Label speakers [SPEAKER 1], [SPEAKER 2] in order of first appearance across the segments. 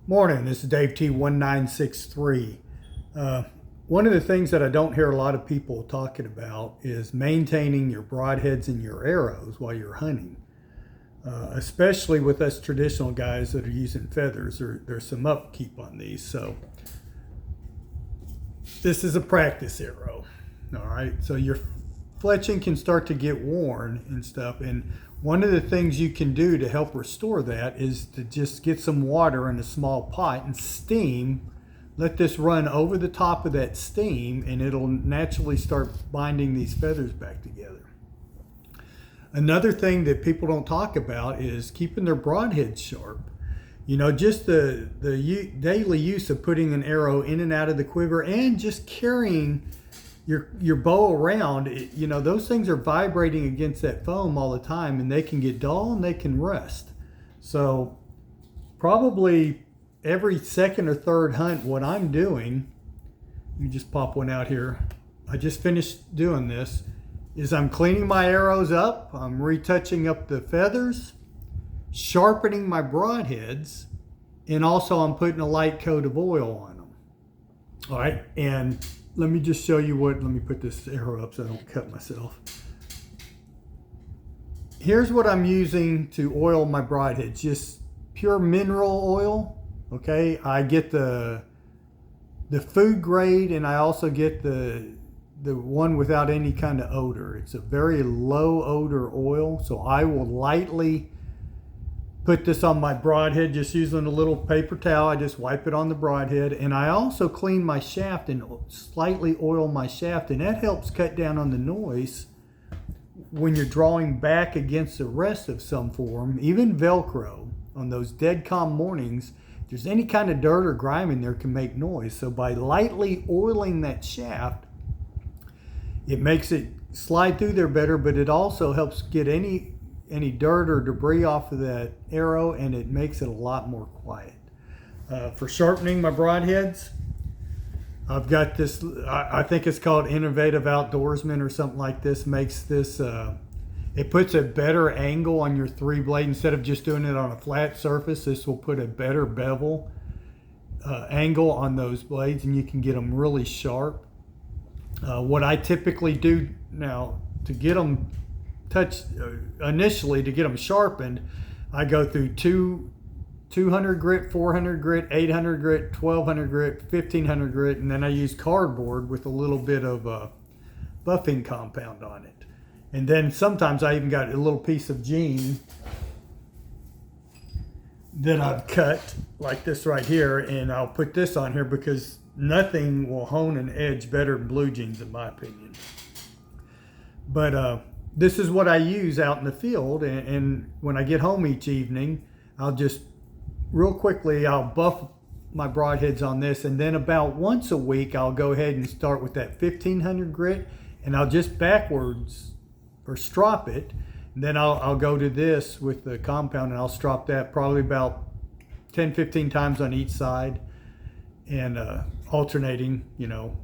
[SPEAKER 1] Morning, this is Dave T1963. One of the things that I don't hear a lot of people talking about is maintaining your broadheads and your arrows while you're hunting. Especially with us traditional guys that are using feathers, there's some upkeep on these. So this is a practice arrow, all right? So your fletching can start to get worn and stuff, and one of the things you can do to help restore that is to just get some water in a small pot and steam. Let this run over the top of that steam and it'll naturally start binding these feathers back together. Another thing that people don't talk about is keeping their broadheads sharp. You know, just the daily use of putting an arrow in and out of the quiver and just carrying your bow around, you know, those things are vibrating against that foam all the time and they can get dull and they can rust. So probably every second or third hunt, what I'm doing, let me just pop one out here. I just finished doing this, is I'm cleaning my arrows up, I'm retouching up the feathers, sharpening my broadheads, and also I'm putting a light coat of oil on them. All right, and let me just show you let me put this arrow up so I don't cut myself. Here's what I'm using to oil my broadheads, just pure mineral oil, okay? I get the food grade and I also get the one without any kind of odor. It's a very low odor oil, so I will lightly put this on my broadhead, just using a little paper towel. I just wipe it on the broadhead, and I also clean my shaft and slightly oil my shaft, and that helps cut down on the noise when you're drawing back against the rest of some form, even Velcro. On those dead calm mornings, if there's any kind of dirt or grime in there, can make noise. So by lightly oiling that shaft, it makes it slide through there better, but it also helps get any dirt or debris off of that arrow, and it makes it a lot more quiet. For sharpening my broadheads, I've got this, I think it's called Innovative Outdoorsman or something like this. Makes this, it puts a better angle on your three blade. Instead of just doing it on a flat surface, this will put a better bevel angle on those blades, and you can get them really sharp. What I typically do now to get them initially to get them sharpened, I go through 200 grit, 400 grit, 800 grit, 1200 grit, 1500 grit, and then I use cardboard with a little bit of buffing compound on it. And then sometimes I even got a little piece of jean that I've cut like this right here, and I'll put this on here because nothing will hone an edge better than blue jeans in my opinion. But this is what I use out in the field, and when I get home each evening, I'll just real quickly, I'll buff my broadheads on this, and then about once a week, I'll go ahead and start with that 1500 grit, and I'll just backwards or strop it, and then I'll go to this with the compound, and I'll strop that probably about 10-15 times on each side, and alternating, you know.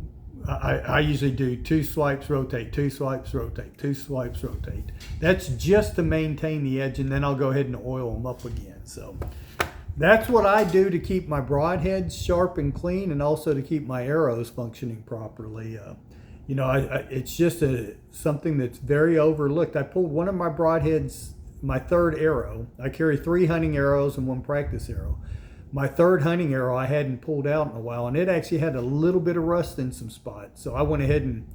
[SPEAKER 1] I usually do 2 swipes, rotate, 2 swipes, rotate, 2 swipes, rotate. That's just to maintain the edge, and then I'll go ahead and oil them up again. So that's what I do to keep my broadheads sharp and clean, and also to keep my arrows functioning properly. You know, it's just something that's very overlooked. I pulled one of my broadheads, my third arrow. I carry 3 hunting arrows and 1 practice arrow. My third hunting arrow I hadn't pulled out in a while, and it actually had a little bit of rust in some spots. So I went ahead and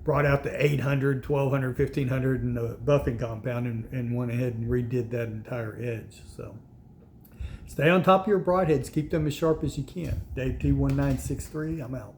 [SPEAKER 1] brought out the 800, 1200, 1500 and the buffing compound, and went ahead and redid that entire edge. So stay on top of your broadheads. Keep them as sharp as you can. Dave T1963, I'm out.